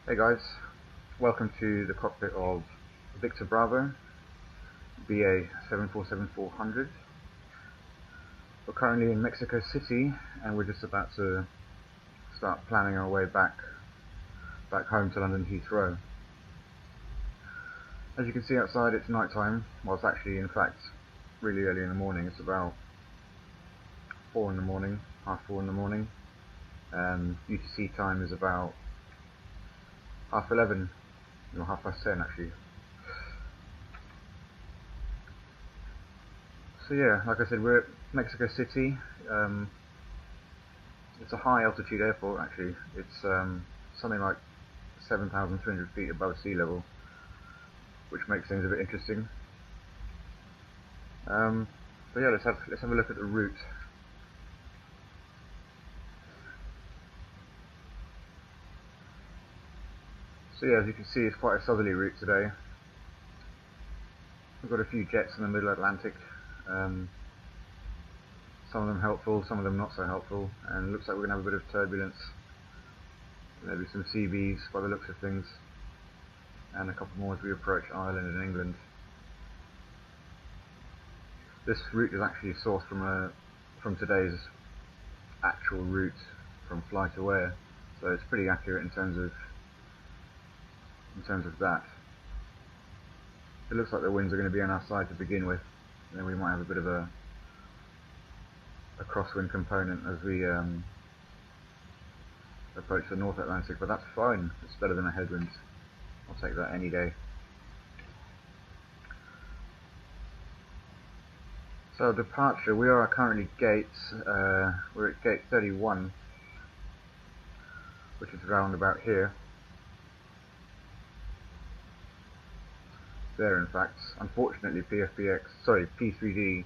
Hey guys, welcome to the cockpit of Victor Bravo BA242 We're currently in Mexico City and we're just about to start planning our way back home to London Heathrow. As you can see outside, it's night time. Well, it's actually in fact really early in the morning. It's about 4 in the morning, half 4 in the morning. UTC time is about half 11, or half past 10 actually. So yeah, like I said, we're at Mexico City. It's a high altitude airport actually. It's something like 7,300 feet above sea level, which makes things a bit interesting. So yeah, let's have a look at the route. So yeah, as you can see, it's quite a southerly route today. We've got a few jets in the middle Atlantic. Some of them helpful, some of them not so helpful, and it looks like we're going to have a bit of turbulence. Maybe some CBs by the looks of things, and a couple more as we approach Ireland and England. This route is actually sourced from today's actual route from FlightAware, so it's pretty accurate in terms of that. It looks like the winds are going to be on our side to begin with, and then we might have a bit of a crosswind component as we approach the North Atlantic, but that's fine. It's better than a headwind. I'll take that any day. So departure, we are currently we're at gate 31, which is around about here. There, in fact. Unfortunately, P3D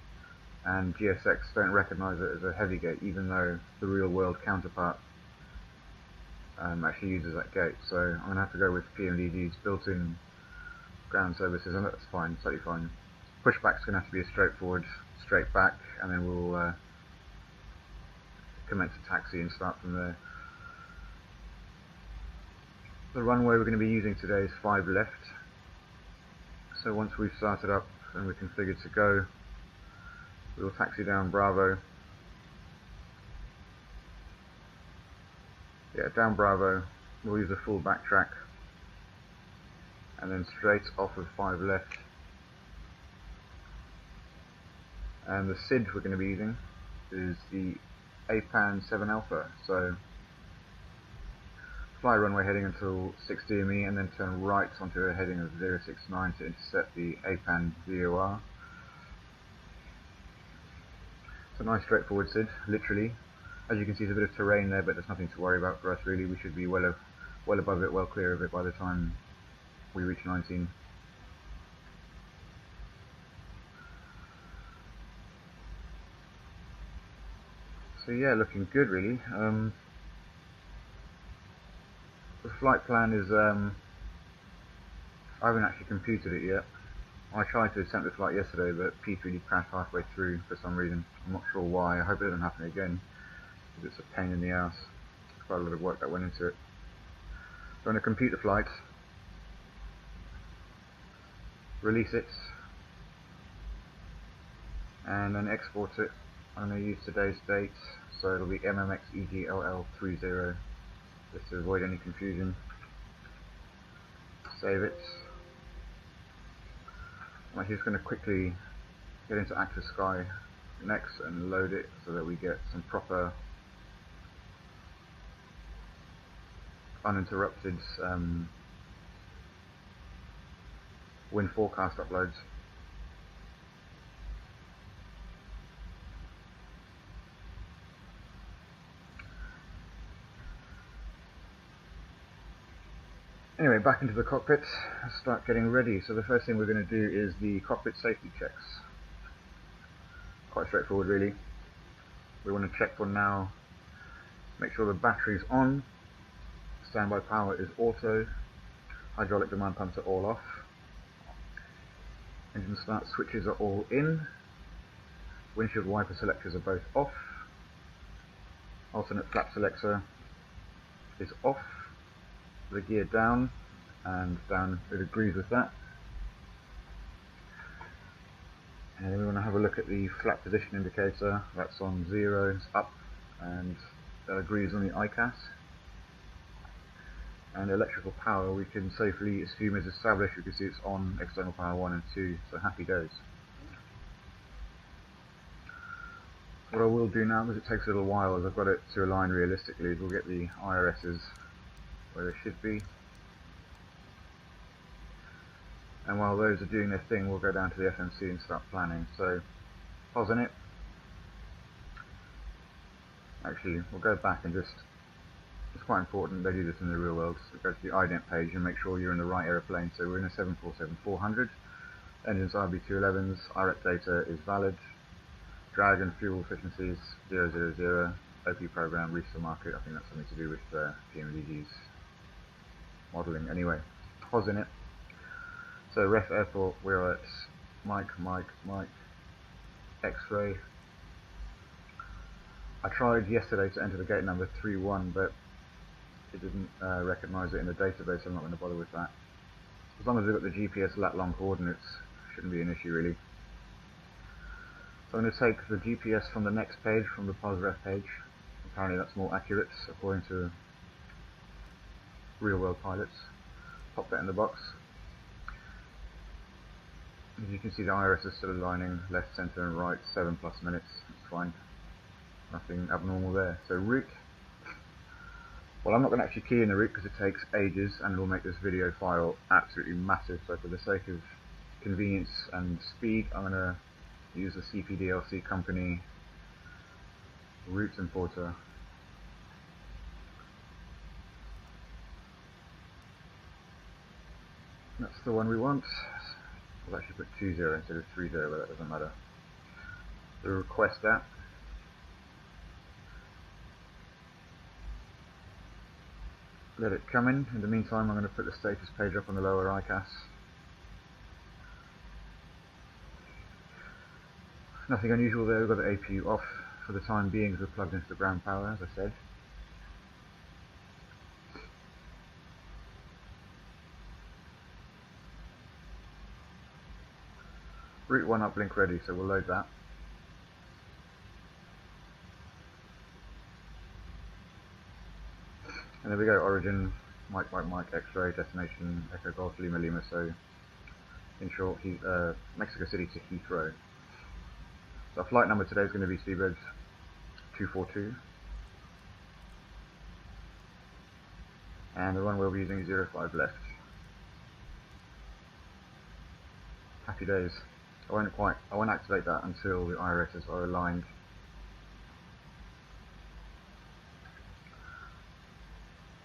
and GSX don't recognise it as a heavy gate, even though the real-world counterpart actually uses that gate. So I'm going to have to go with PMDG's built-in ground services, and that's fine, totally fine. Pushback's going to have to be a straightforward straight back, and then we'll commence a taxi and start from there. The runway we're going to be using today is 5 left. So once we've started up and we're configured to go, we'll taxi down Bravo. Yeah, down Bravo, we'll use a full backtrack, and then straight off of 5 left. And the SID we're going to be using is the APAN 7 Alpha, so fly runway heading until 6 DME and then turn right onto a heading of 069 to intercept the APAN VOR. It's a nice straightforward SID, literally. As you can see, there's a bit of terrain there, but there's nothing to worry about for us really. We should be well above it, well clear of it by the time we reach 19. So yeah, looking good really. The flight plan is, I haven't actually computed it yet. I tried to attempt the flight yesterday, but P3D crashed halfway through for some reason. I'm not sure why. I hope it doesn't happen again, because it's a pain in the ass. There's quite a lot of work that went into it. So I'm going to compute the flight, release it, and then export it. I'm going to use today's date, so it'll be MMXEGLL30, just to avoid any confusion. Save it. I'm actually just going to quickly get into Active Sky next and load it so that we get some proper uninterrupted wind forecast uploads. Anyway, back into the cockpit, let's start getting ready. So the first thing we're going to do is the cockpit safety checks. Quite straightforward really. We want to check for now, make sure the battery's on, standby power is auto, hydraulic demand pumps are all off, engine start switches are all in, windshield wiper selectors are both off, alternate flap selector is off, the gear down, and down it agrees with that. And then we want to have a look at the flat position indicator. That's on 0, it's up, and that agrees on the ICAS. And electrical power we can safely assume is established. You can see it's on external power 1 and 2, so happy days. What I will do now, because it takes a little while as I've got it to align realistically, is we'll get the IRSs where they should be. And while those are doing their thing, we'll go down to the FMC and start planning. So, pausing it. Actually, we'll go back and just, it's quite important, they do this in the real world, so go to the ident page and make sure you're in the right aeroplane. So we're in a 747-400, engines RB211s, IREC data is valid, drag and fuel efficiencies 000, OP program, reach the market. I think that's something to do with PMDG's modelling. Anyway, pausing it. So ref airport, we're at Mike, X-ray. I tried yesterday to enter the gate number 31, but it didn't recognise it in the database, so I'm not going to bother with that. As long as we've got the GPS lat long coordinates, shouldn't be an issue really. So I'm going to take the GPS from the next page, from the POSREF page. Apparently that's more accurate according to real world pilots. Pop that in the box. As you can see, the IRS is still aligning left, centre and right, 7+ minutes. That's fine. Nothing abnormal there. So route. Well, I'm not going to actually key in the route because it takes ages and it will make this video file absolutely massive. So for the sake of convenience and speed, I'm going to use the CPDLC company route importer. That's the one we want. I'll actually put 20 instead of 30, but that doesn't matter. The request app. Let it come in. In the meantime, I'm going to put the status page up on the lower ICAS. Nothing unusual there. We've got the APU off for the time being as we're plugged into the ground power, as I said. Route 1 uplink ready, so we'll load that. And there we go, origin, Mike, X-ray, destination, Echo Golf, Lima, so in short, Mexico City to Heathrow. So our flight number today is going to be Seabird 242. And the one we'll be using is 05 left. Happy days. I won't activate that until the IRSs are aligned.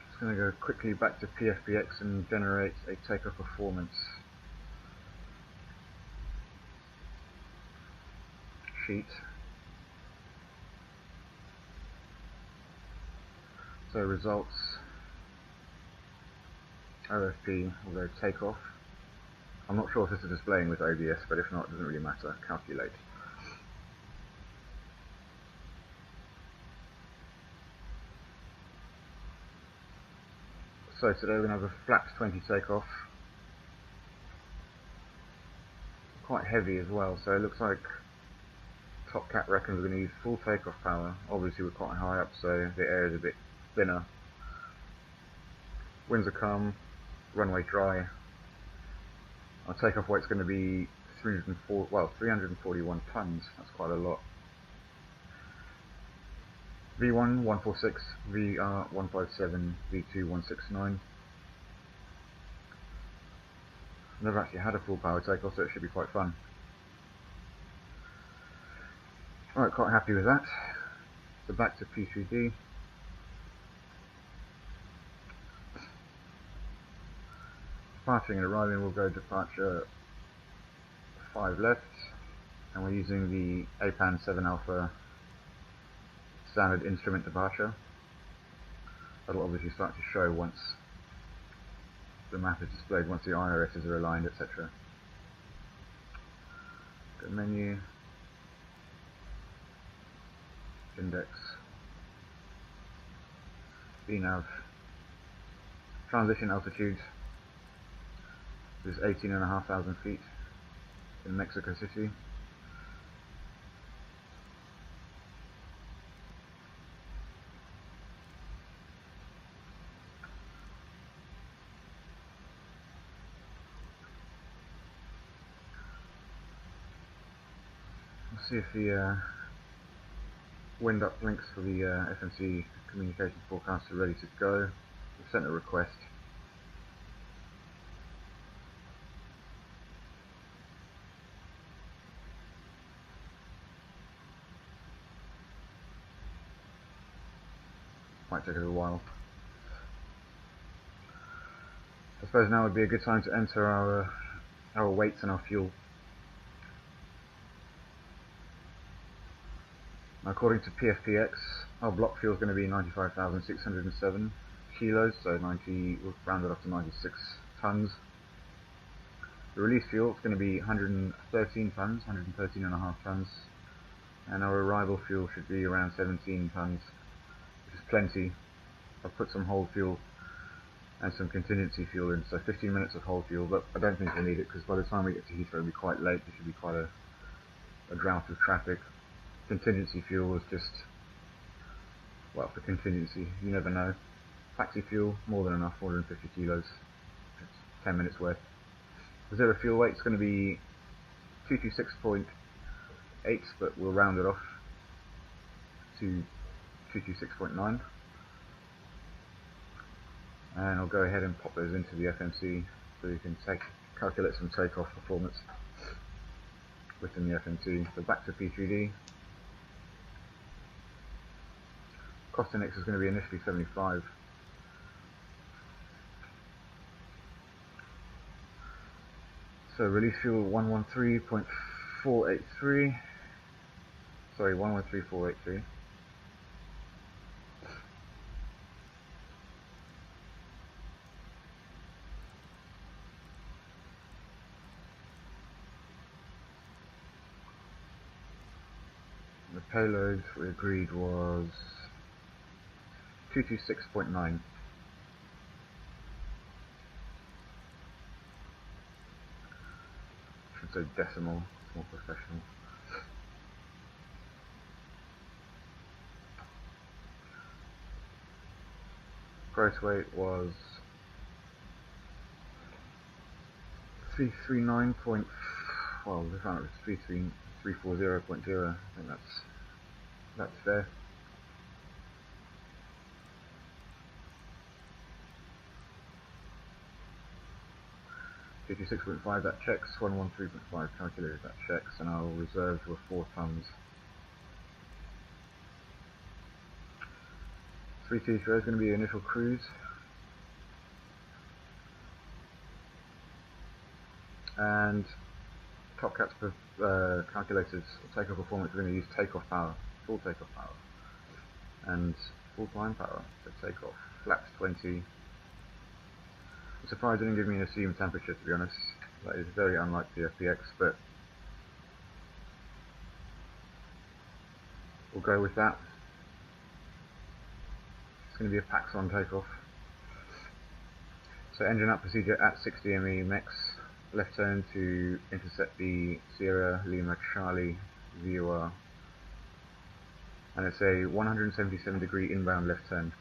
Just going to go quickly back to PFPX and generate a takeoff performance sheet. So results, OFP, will go takeoff. I'm not sure if this is displaying with OBS, but if not, it doesn't really matter. Calculate. So today we're going to have a flat 20 takeoff. Quite heavy as well, so it looks like Top Cat reckons we're going to use full takeoff power. Obviously we're quite high up, so the air is a bit thinner. Winds are calm, runway dry. Our takeoff weight's going to be 341 tons. That's quite a lot. V1 146, VR 157, V2 169. Never actually had a full power takeoff, so it should be quite fun. Alright, quite happy with that. So back to P3D. Departing and arriving, we'll go departure 5 left, and we're using the APAN 7 Alpha standard instrument departure. That'll obviously start to show once the map is displayed, once the IRSs are aligned, etc. Go menu, index, VNAV, transition altitude is 18,500 feet in Mexico City. Let's see if the wind uplinks for the FMC communication forecast are ready to go. We've sent a request. Might take a little while. I suppose now would be a good time to enter our weights and our fuel. Now, according to PFPX, our block fuel is going to be 95,607 kilos, so we'll round it up to 96 tons. The release fuel is going to be 113 tons, 113.5 tons, and our arrival fuel should be around 17 tons, which is plenty. I've put some whole fuel and some contingency fuel in, so 15 minutes of whole fuel, but I don't think we'll need it because by the time we get to Heathrow it'll be quite late. There should be quite a drought of traffic. Contingency fuel was just, well, for contingency, you never know. Taxi fuel, more than enough, 450 kilos, it's 10 minutes worth. Reserve fuel weight is going to be 226.8, but we'll round it off to 226.9. And I'll go ahead and pop those into the FMC so you can calculate some takeoff performance within the FMC. So back to P3D. Cost index is going to be initially 75. So release fuel 113.483. Sorry, 113.483. The payload we agreed was 226.9. Should say decimal, it's more professional. Gross weight was 339. Well, we found it was 340.0. I think that's fair. $56.5, that checks. 113.5 calculated, that checks, and our reserves were 4 tons. 323 is going to be initial cruise. And top cats calculated takeoff performance, we're going to use takeoff power, full takeoff power, and full climb power. So takeoff, flaps 20. I'm surprised they didn't give me an assumed temperature, to be honest. That is very unlike the FPX, but we'll go with that. It's going to be a Paxson takeoff. So engine up procedure at 60 ME MEX. Left turn to intercept the Sierra Lima Charlie VOR. And it's a 177 degree inbound left turn.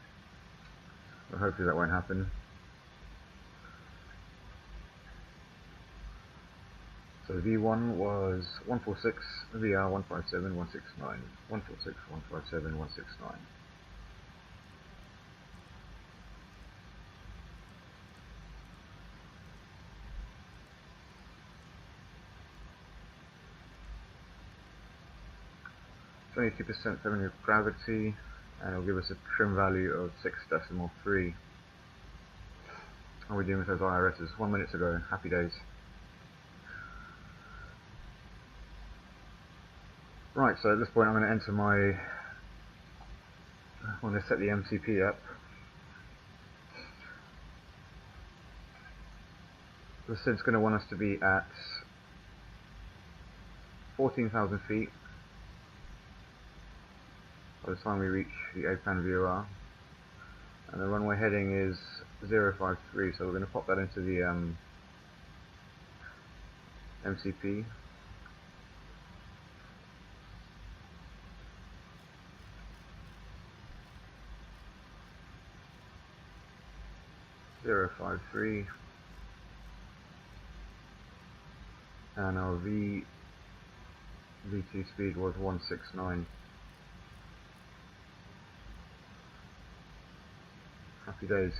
Well, hopefully that won't happen. So V1 was 146, VR 157, 169, 146, 157, 169. %, feminine of gravity, and it'll give us a trim value of 6.3. How are we doing with those IRSs? 1 minute to go. Happy days. Right, so at this point I'm going to enter I'm going to set the MCP up. The SID's going to want us to be at 14,000 feet by the time we reach the APAN VOR, And the runway heading is 053, so we're going to pop that into the MCP. .053, and our V2 speed was 169. Happy days.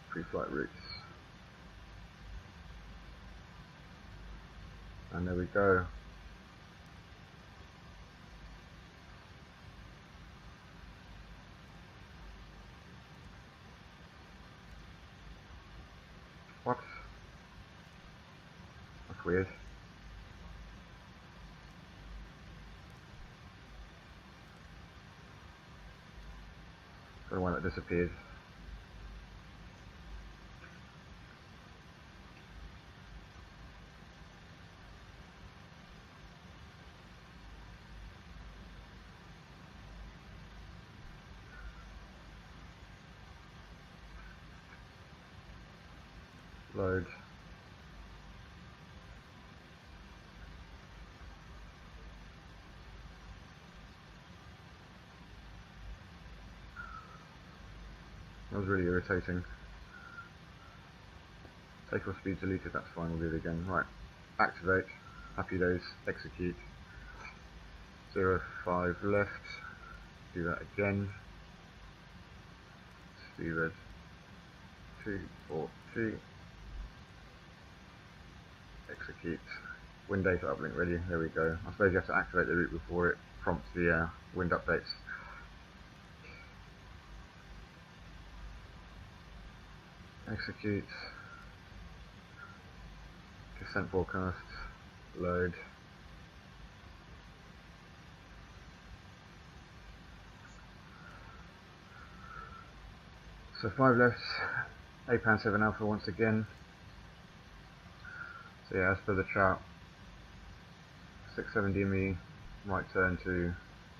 Pre-flight routes. And there we go. What? That's weird. Don't know why that disappeared. Load. That was really irritating. Takeoff speed deleted, that's fine, we'll do it again. Right, activate, happy days, execute. 05 left, do that again. Speed 242. Execute. Wind data uplink ready, there we go. I suppose you have to activate the route before it prompts the wind updates. Execute. Descent forecast. Load. So 5 left, APAN 7 alpha once again. So yeah, as per the chart, 67 DME, right turn to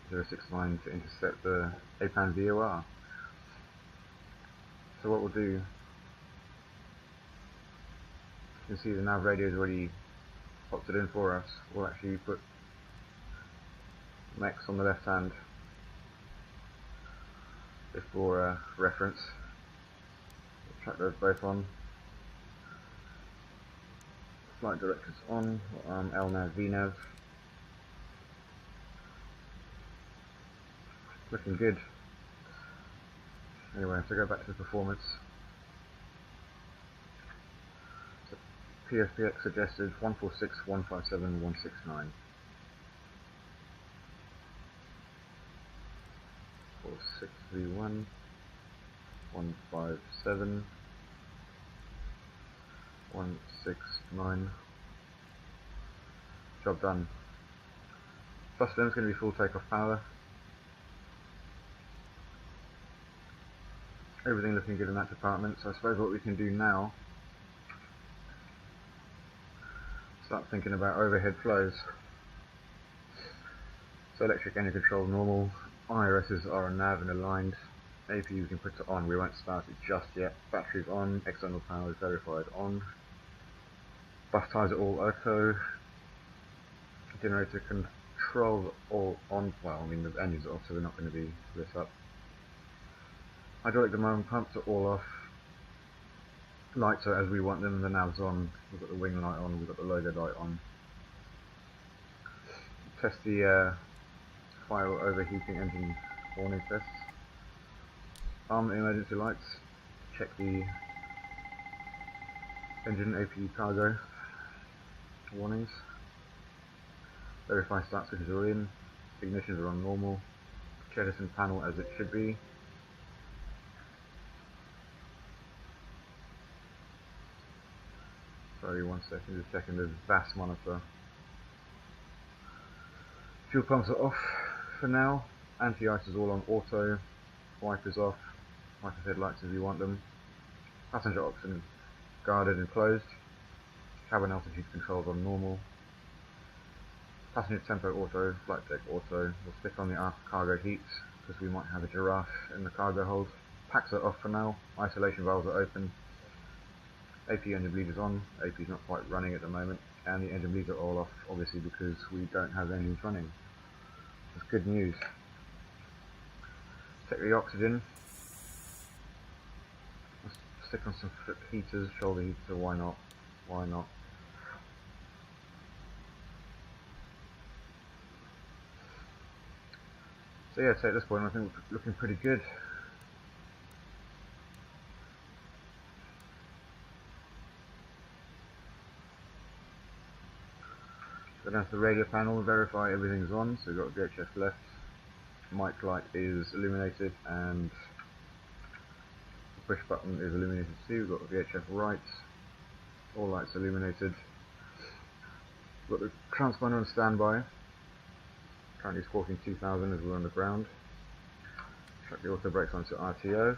069 to intercept the APAN VOR. So what we'll do, you can see the nav radio has already popped it in for us. We'll actually put MEX on the left hand just for reference. We'll track those both on. Flight directors on, LNAV, VNAV. Looking good. Anyway, to go back to the performance. So PFPX suggested 146, 157, 169. 4631, 157, 169. Job done. First limb's going to be full takeoff power. Everything looking good in that department, so I suppose what we can do now, start thinking about overhead flows. So electric engine control normal, IRSs are on nav and aligned, AP we can put it on, we won't start it just yet, batteries on, external power is verified on, bus ties are all auto, generator control all on, well I mean the engines are off so they're not going to be lit up. Hydraulic demand pumps are all off. Lights are as we want them, the nav's on, we've got the wing light on, we've got the logo light on. Test the fire overheating engine warning tests. Arm the emergency lights. Check the engine AP cargo warnings. Verify start switches are in. Ignitions are on normal. Jettison panel as it should be. Sorry, 1 second, just checking the VAS monitor. Fuel pumps are off for now. Anti-ice is all on auto. Wipers off. Wipers headlights as you want them. Passenger oxygen guarded and closed. Cabin altitude controls on normal. Passenger tempo auto, flight deck auto. We'll stick on the aft cargo heats because we might have a giraffe in the cargo hold. Packs are off for now. Isolation valves are open. AP engine bleeders on. AP is not quite running at the moment, and the engine bleeds are all off, obviously because we don't have engines running. That's good news. Check the oxygen. Let's stick on some foot heaters, shoulder heater. Why not? Why not? So yeah, so at this point I think we're looking pretty good. Go down to the radio panel, verify everything's on. So we've got VHF left, mic light is illuminated, and the push button is illuminated too. We've got VHF right, all lights illuminated. We've got the transponder on standby. Currently squawking 2000 as we're on the ground. Chuck the auto brakes onto RTO.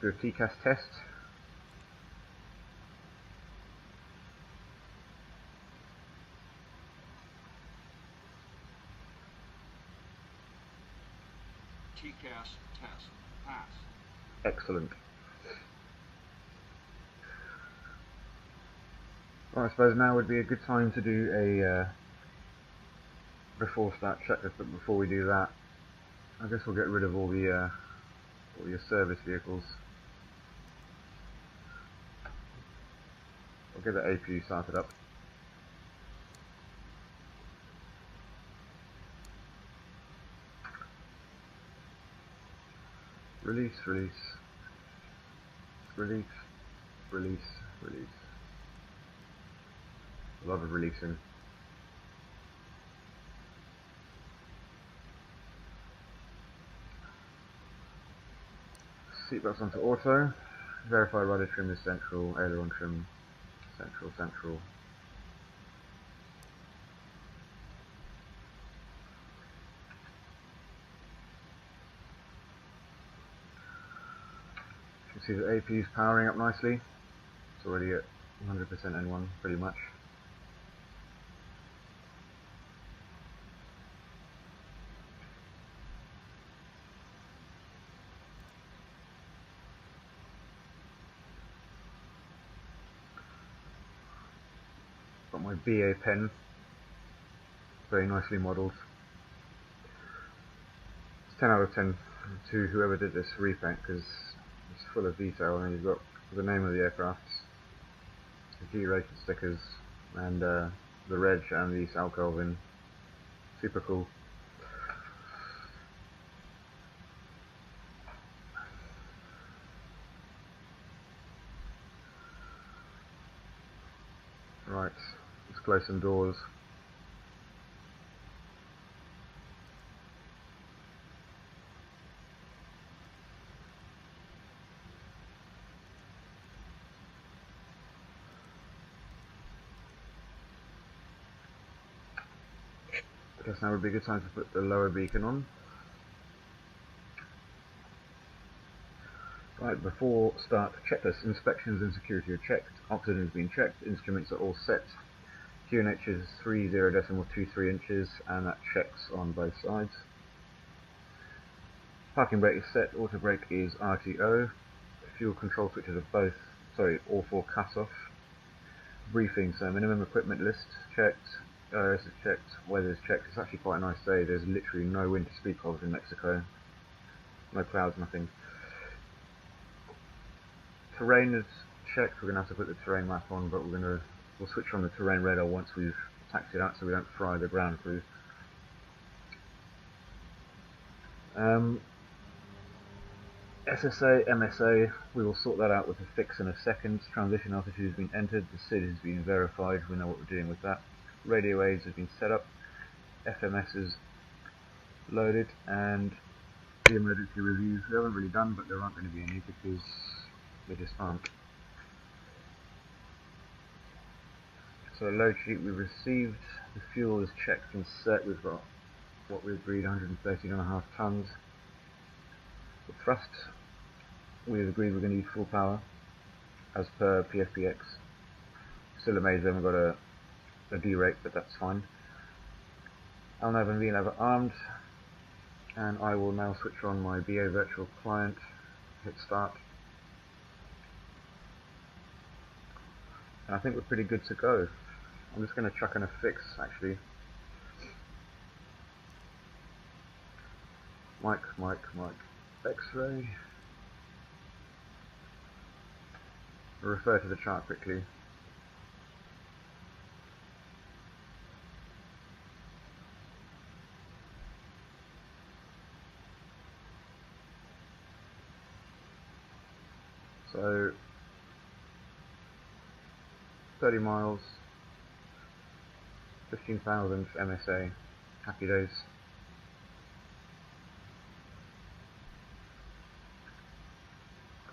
Do a TCAS test. TCAS test. Pass. Excellent. Well, I suppose now would be a good time to do a before start checklist, but before we do that, I guess we'll get rid of all your service vehicles. I'll get the APU started up. Release, release, release, release, release. A lot of releasing. Seatbelts onto auto. Verify rudder trim is central, aileron trim central, central. You can see the APU is powering up nicely. It's already at 100% N1 pretty much. Got my BA pen, very nicely modelled. It's 10 out of 10 to whoever did this repaint because it's full of detail, and you've got the name of the aircraft, the G-rated stickers, and the reg and the Sal Kelvin. Super cool. Right, let's close some doors. I guess now would be a good time to put the lower beacon on. Right, before start, checklist, inspections and security are checked, oxygen has been checked, instruments are all set. QNH is 30.23 inches, and that checks on both sides. Parking brake is set, auto brake is RTO. Fuel control switches are all four cut off. Briefing, so minimum equipment list checked, OS is checked, weather is checked. It's actually quite a nice day, there's literally no wind to speak of in Mexico. No clouds, nothing. Terrain is checked, we're going to have to put the terrain map on, but we'll switch on the terrain radar once we've taxied out so we don't fry the ground crew. SSA, MSA, we will sort that out with a fix in a second. Transition altitude has been entered, the SID has been verified, we know what we're doing with that. Radio aids have been set up, FMS is loaded, and the emergency reviews we haven't really done, but there aren't going to be any because they just aren't. So load sheet we've received, the fuel is checked and set, we've got what we agreed, 113.5 tons. The thrust, we've agreed we're going to need full power, as per PFPX. Still amazed they haven't got a D rate, but that's fine. LNAV and VNAV are armed, and I will now switch on my BA virtual client, hit start, and I think we're pretty good to go. I'm just going to chuck in a fix actually. Mic, X-ray. Refer to the chart quickly. So 30 miles, 15,000 MSA, happy days.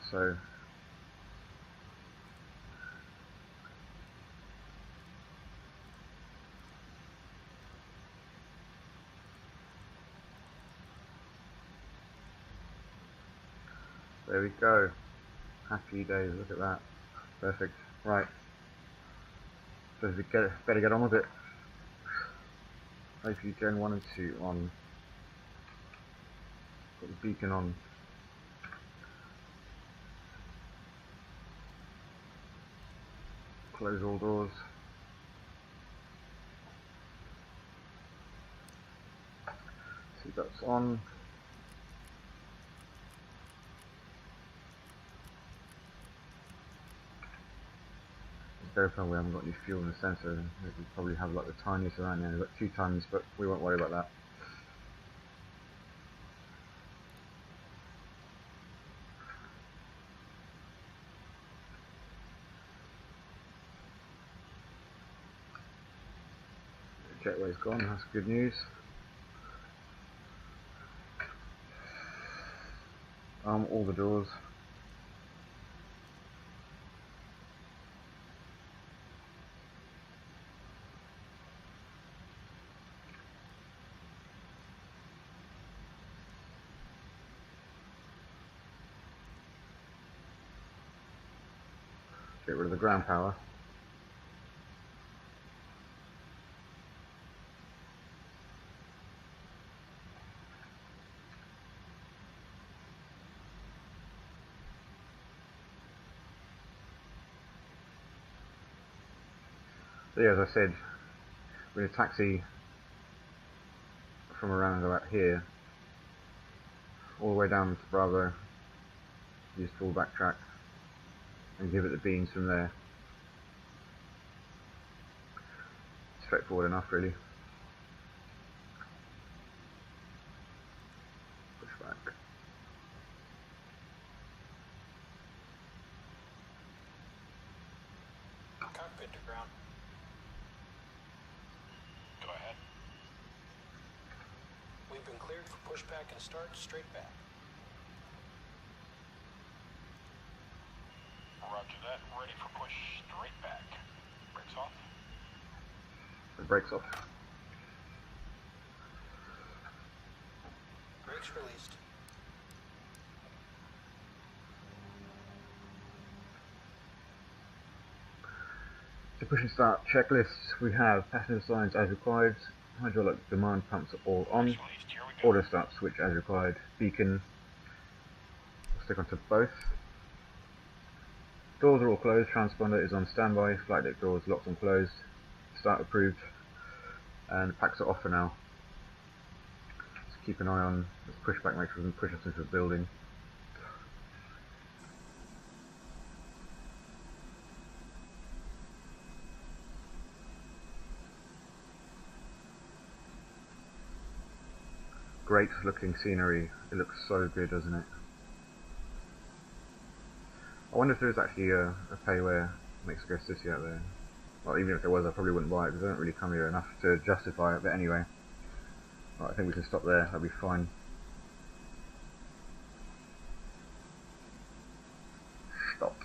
So there we go. Happy days, look at that. Perfect. Right. So we better get on with it. Hopefully Gen 1 and 2 on. Put the beacon on. Close all doors. Seatbelts on. Verify we haven't got any fuel in the sensor. We probably have like the tiniest around there. We've got 2 tons, but we won't worry about that. Jetway's gone, that's good news. All the doors. Get rid of the ground power. So yeah, as I said, we're going to taxi from around about here all the way down to Bravo, use full backtrack, and give it the beans from there. Straightforward enough, really. Push back. Cockpit to ground. Go ahead. We've been cleared for pushback and start straight back. Roger that. Ready for push straight back. Brakes off. The brakes off. Brakes released. To push and start checklists, we have passenger signs as required, hydraulic demand pumps are all on, auto start switch as required, beacon, we'll stick onto both. Doors are all closed, transponder is on standby, flight deck doors locked and closed, start approved, and packs are off for now. Just keep an eye on this pushback, make sure we can push us into the building. Great looking scenery, it looks so good, doesn't it? I wonder if there is actually a payware Mexico City out there. Well, even if there was, I probably wouldn't buy it because I don't really come here enough to justify it, but anyway. Right, I think we can stop there, that'll be fine. Stop.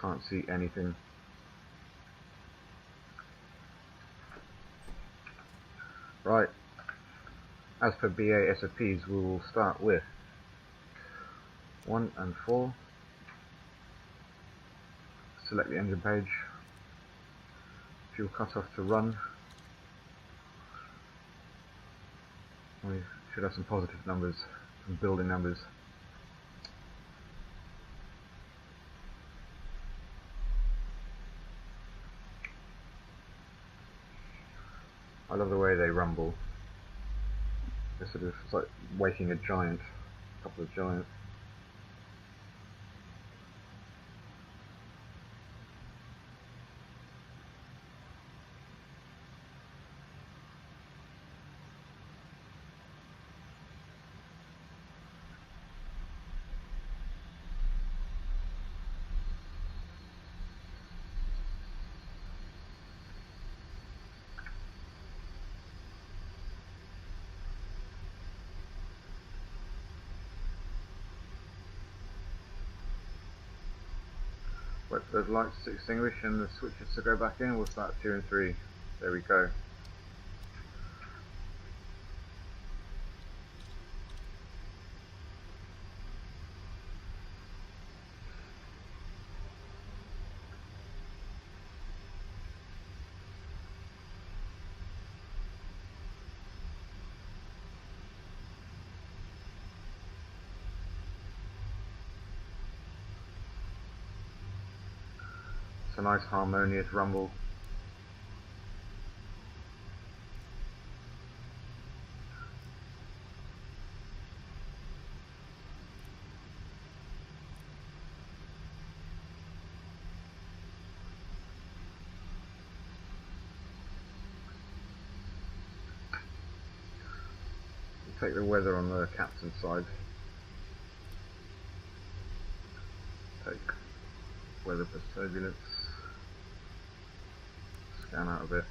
Can't see anything. Right, as per BA SOPs, we will start with 1 and 4. Select the engine page, fuel cutoff to run. We should have some positive numbers, some building numbers. I love the way they rumble. It's sort of, it's like waking a giant, a couple of giants. Wait for those lights to extinguish and the switches to go back in. We'll start 2 and 3. There we go. It's a nice harmonious rumble. We'll take the weather on the captain's side. Take weather plus turbulence. Scan out a bit.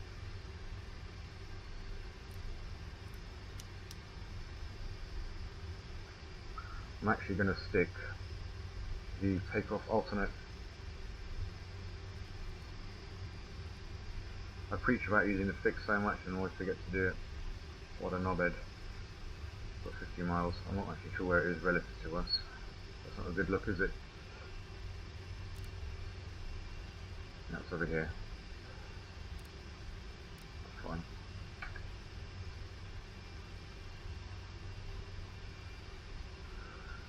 I'm actually going to stick the takeoff alternate. I preach about using the fix so much and always forget to do it. What a knobhead. Got 50 miles. I'm not actually sure where it is relative to us. That's not a good look, is it? No, it's over here. That's fine.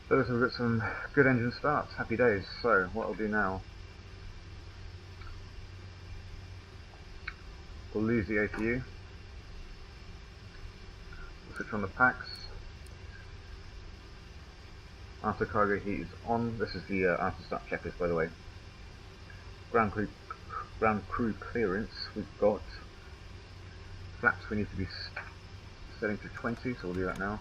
So we've got some good engine starts. Happy days. So what I'll do now, we'll lose the APU. We'll switch on the packs. After cargo heat is on. This is the after start checklist, by the way. Ground crew clearance. We've got flaps. We need to be setting to 20, so we'll do that now.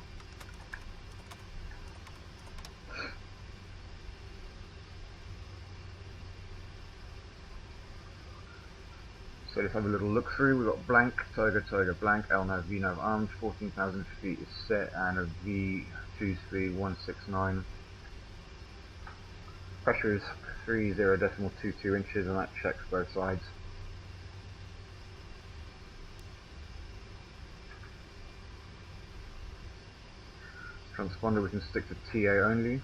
So let's have a little look through. We've got blank, Tiger, blank, LNAV, VNAV armed, 14,000 feet is set, and a V23169. Pressure is 30.22 inches, and that checks both sides. Transponder we can stick to TA only.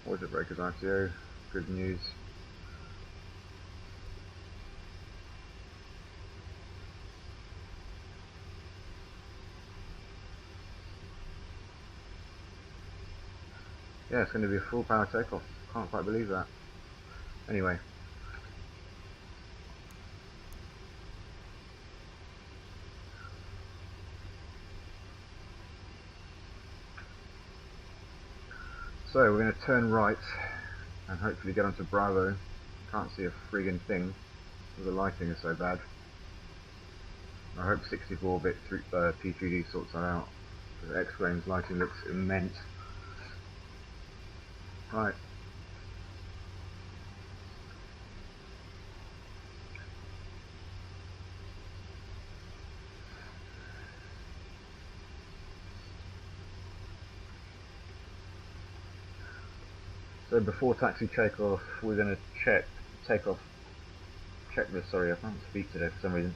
Always at breakers RTO, good news. Yeah, it's going to be a full power takeoff. Can't quite believe that. Anyway. So we're going to turn right and hopefully get onto Bravo. Can't see a friggin' thing. The lighting is so bad. I hope 64-bit P3D sorts that out. The X-Flame's lighting looks immense. Right. So before taxi takeoff, we're going to check this. Sorry, I can't speak today for some reason.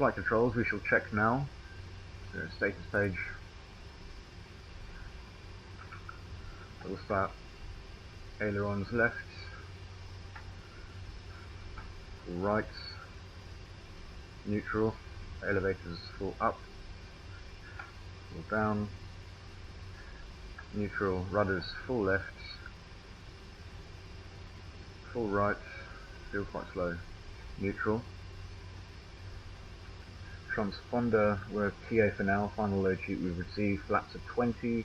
Flight controls we shall check now. So status page. We'll start ailerons left, right, neutral, elevators full up, full down, neutral, rudders full left, full right, still quite slow, neutral. Transponder, we're TA for now, final load sheet we've received, flaps at 20,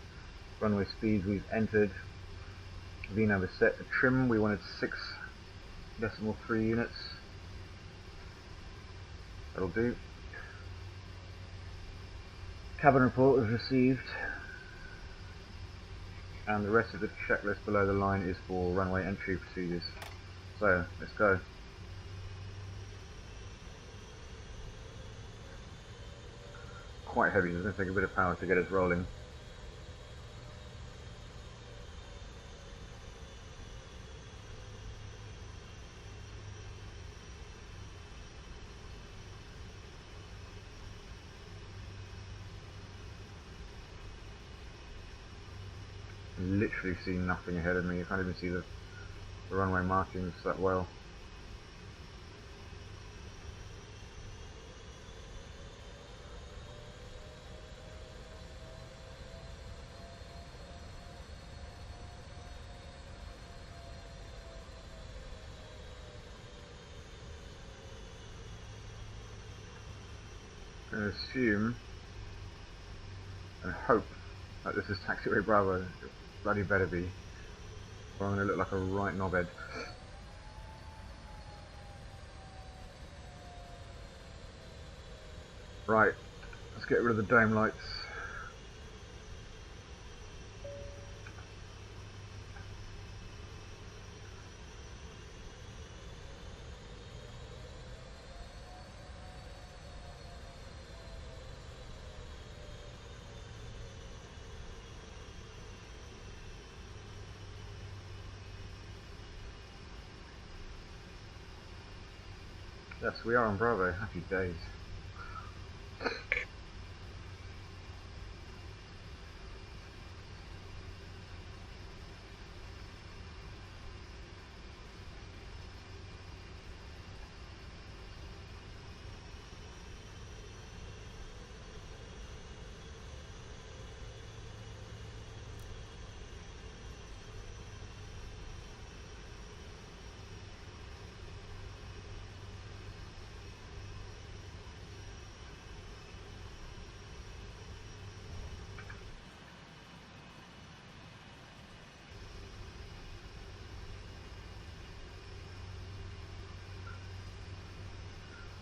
runway speeds we've entered, VNAV is set to trim, we wanted 6.3 units, that'll do. Cabin report was received, and the rest of the checklist below the line is for runway entry procedures. So, let's go. Quite heavy, so it's going to take a bit of power to get us rolling. Literally see nothing ahead of me. I can't even see the runway markings that well. I'm going to assume and hope that this is taxiway Bravo. It bloody better be, or I'm going to look like a right knobhead. Right, let's get rid of the dome lights. Yes, we are on Bravo. Happy days.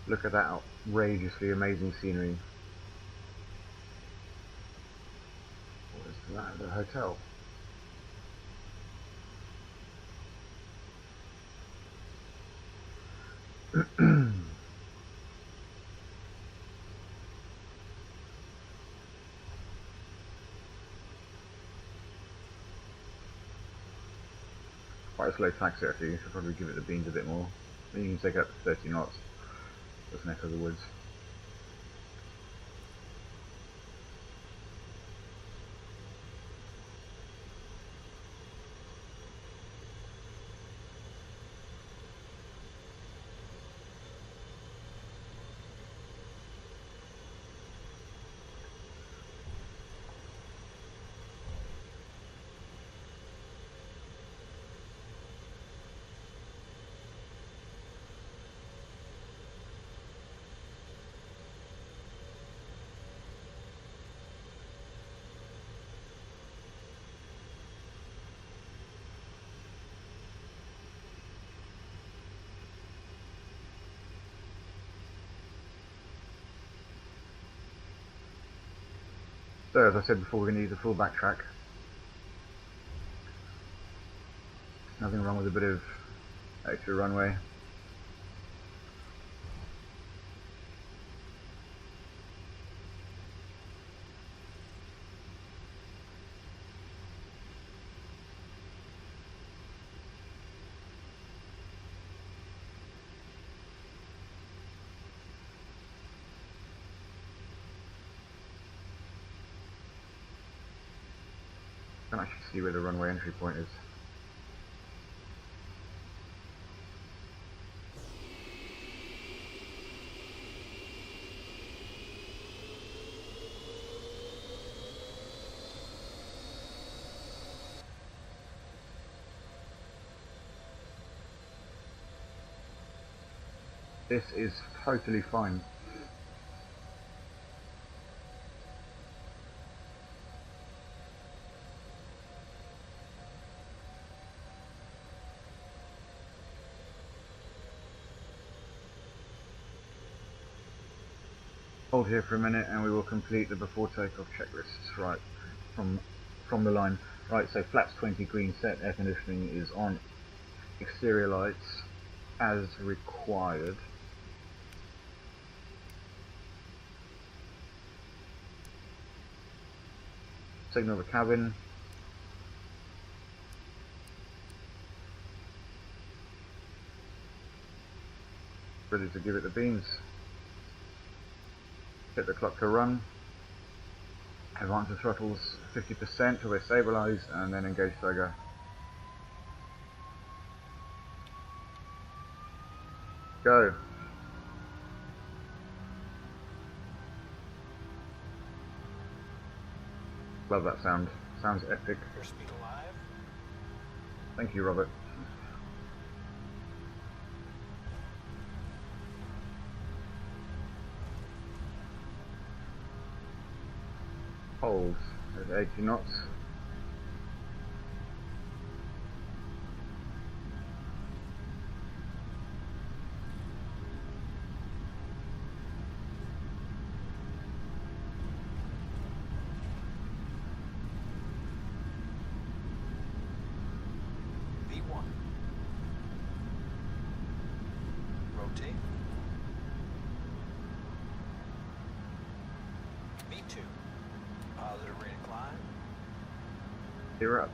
Look at that outrageously amazing scenery. What is that? The hotel. Quite a slow taxi actually, you should probably give it the beans a bit more. Then you can take up to 30 knots. This neck of the woods. So as I said before, we're going to use a full backtrack. Nothing wrong with a bit of extra runway. actually see where the runway entry point is. This is totally fine. Hold here for a minute and we will complete the before takeoff checklists. Right, from the line. Right, so flaps 20 green set, air conditioning is on, exterior lights as required. Signal the cabin. Ready to give it the beans. Set the clock to run. Advance the throttles 50% till they're stabilised, and then engage trigger. Go. Love that sound. Sounds epic. Airspeed alive. Thank you, Robert. Hold at 80 knots. V1. Rotate. V2. Positive rate of climb. You're up.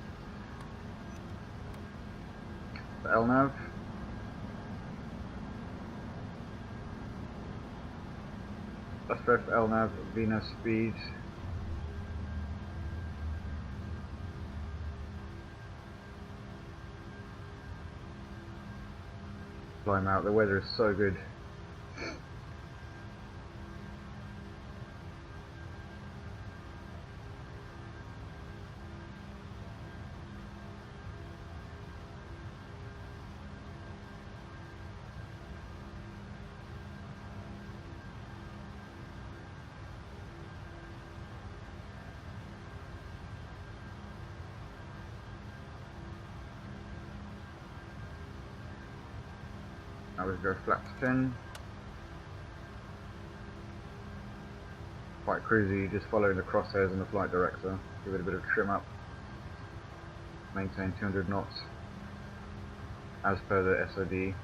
The LNAV. That's ref LNAV, Venus speed. Climb out, the weather is so good. Now we go flat to 10. Quite cruisy, just following the crosshairs and the flight director. Give it a bit of trim up. Maintain 200 knots as per the SOD.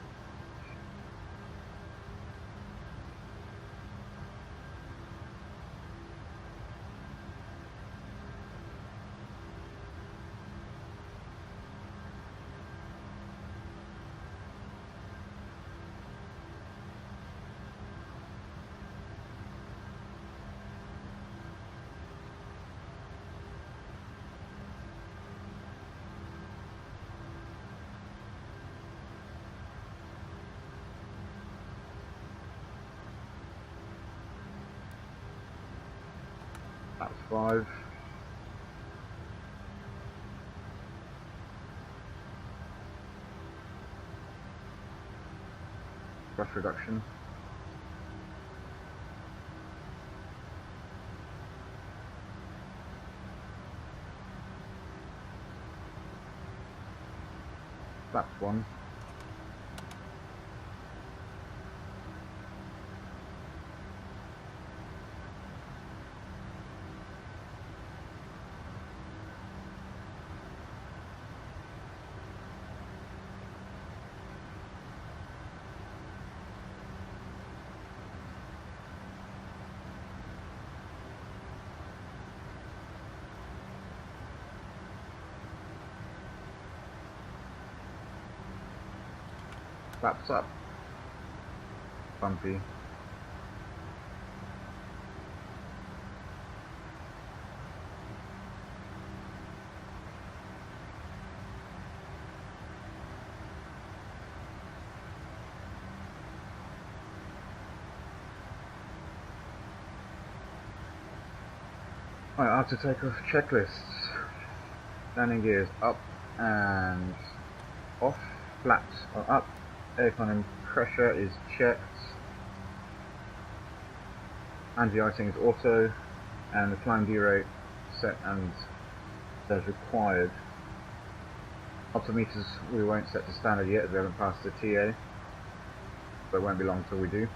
That's 5. Thrust reduction. That's 1. Flaps up. Bumpy. Right, after takeoff checklists. Landing gears up and off. Flaps are up. Air economy pressure is checked. Anti-icing is auto, and the climb derate set and as required. Altimeters we won't set to standard yet as we haven't passed the TA, but it won't be long till we do.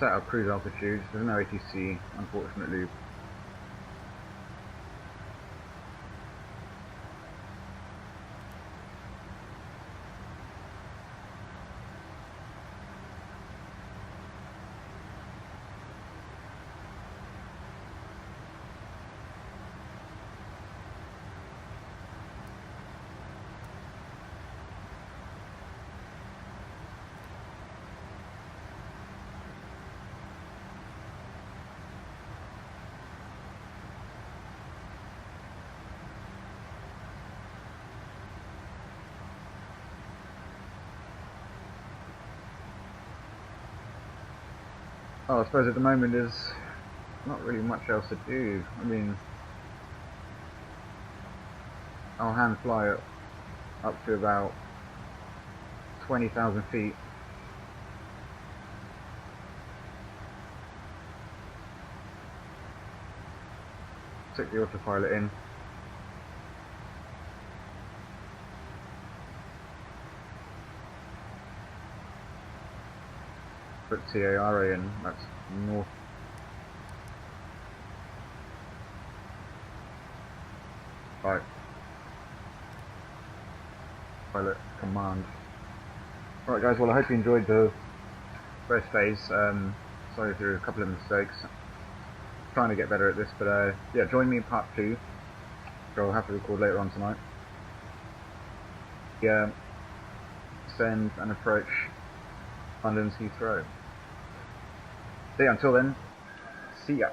Set our cruise altitude. There's no ATC, unfortunately. Oh, I suppose at the moment there's not really much else to do. I mean, I'll hand fly it up to about 20,000 feet. Stick the autopilot in. Put TARA in, that's north. Right. Pilot command. Alright guys, well I hope you enjoyed the first phase. Sorry through a couple of mistakes. Trying to get better at this, but yeah, join me in part 2, which I'll have to record later on tonight. Yeah, send and approach London's Heathrow. So yeah, until then, see ya.